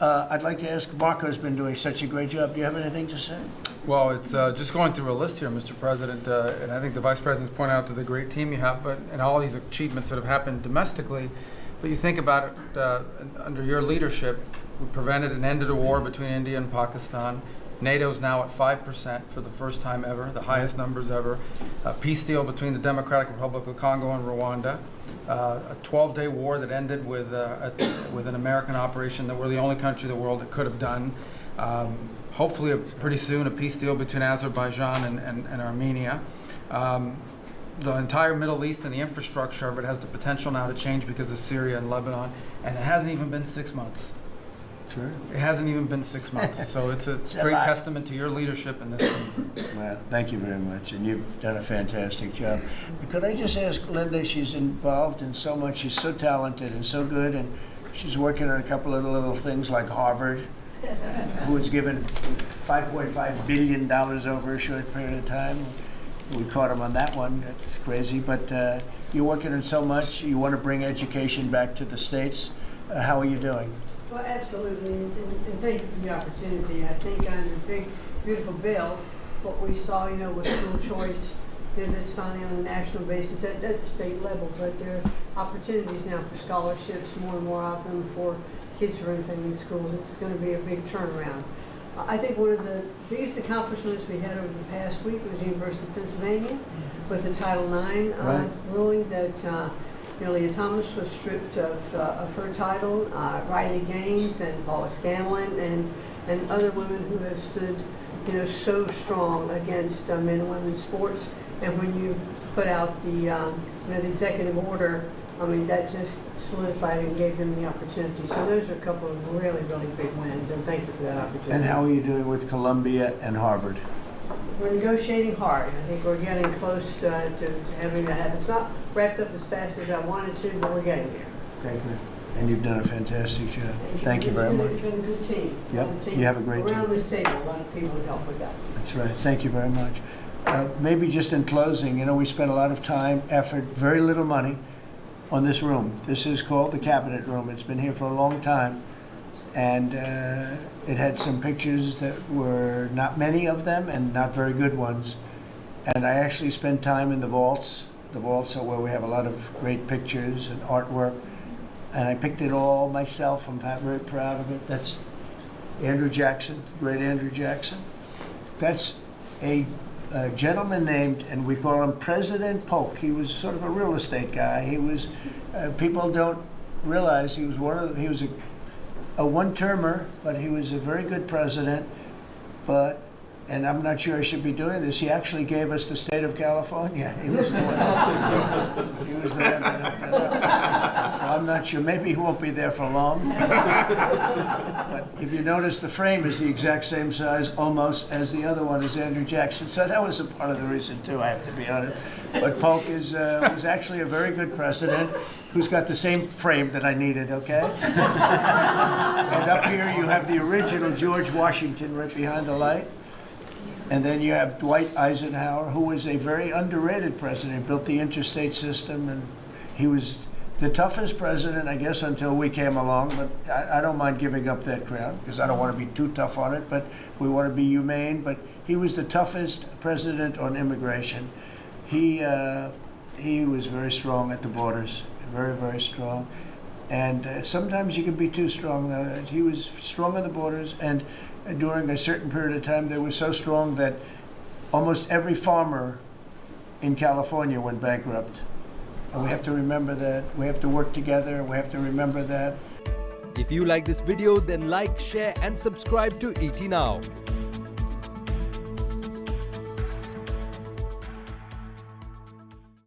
I'd like to ask, Marco's been doing such a great job. Do you have anything to say? Well, it's just going through a list here, Mr. President, and I think the Vice President's pointed out to the great team you have, and all these achievements that have happened domestically. But you think about it, under your leadership, we prevented and ended a war between India and Pakistan. NATO's now at 5% for the first time ever, the highest numbers ever. A peace deal between the Democratic Republic of Congo and Rwanda. A 12-day war that ended with an American operation that we're the only country in the world that could have done. Hopefully, pretty soon, a peace deal between Azerbaijan and Armenia. The entire Middle East and the infrastructure of it has the potential now to change because of Syria and Lebanon, and it hasn't even been 6 months. Sure. It hasn't even been 6 months, so it's a great testament to your leadership in this team. Well, thank you very much, and you've done a fantastic job. Could I just ask Linda, she's involved in so much, she's so talented and so good, and she's working on a couple of little things like Harvard, who was given $5.5 billion over a short period of time. We caught him on that one, that's crazy, but you're working on so much, you want to bring education back to the States. How are you doing? Well, absolutely, and thank you for the opportunity. I think on the big, beautiful bill, what we saw, with school choice, that's finally on a national basis at the state level, but there are opportunities now for scholarships more and more often for kids who are in schools. It's going to be a big turnaround. I think one of the biggest accomplishments we had over the past week was the University of Pennsylvania with the Title IX ruling that Leah Thomas was stripped of her title. Riley Gaines and Paula Scanlon and other women who have stood, so strong against men and women's sports. And when you put out the executive order, that just solidified and gave them the opportunity. So those are a couple of really, really big wins, and thank you for that opportunity. And how are you doing with Columbia and Harvard? We're negotiating hard. I think we're getting close to having that happen. It's not wrapped up as fast as I wanted to, but we're getting there. Okay, good. And you've done a fantastic job. Thank you very much. You've been a good team. Yep, you have a great team. Around this table, a lot of people would help with that. That's right. Thank you very much. Maybe just in closing, we spent a lot of time, effort, very little money on this room. This is called the Cabinet Room. It's been here for a long time. And it had some pictures that were not many of them and not very good ones. And I actually spent time in the vaults. The vaults are where we have a lot of great pictures and artwork. And I picked it all myself. I'm very proud of it. That's Andrew Jackson, the great Andrew Jackson. That's a gentleman named, and we call him President Polk. He was sort of a real estate guy. He was, people don't realize he was he was a one-termer, but he was a very good president. And I'm not sure I should be doing this, he actually gave us the state of California. He was the one. He was the one that helped it out. So I'm not sure, maybe he won't be there for long. But if you notice, the frame is the exact same size almost as the other one is Andrew Jackson. So that was a part of the reason too, I have to be honest. But Polk was actually a very good president who's got the same frame that I needed, okay? And up here you have the original George Washington right behind the light. And then you have Dwight Eisenhower, who was a very underrated president, built the interstate system, and he was the toughest president, I guess, until we came along. But I don't mind giving up that crown, because I don't want to be too tough on it, but we want to be humane. But he was the toughest president on immigration. He was very strong at the borders, very, very strong. And sometimes you can be too strong. He was strong on the borders, and during a certain period of time, they were so strong that almost every farmer in California went bankrupt. And we have to remember that. We have to work together. We have to remember that. If you like this video, then like, share and subscribe to ET Now.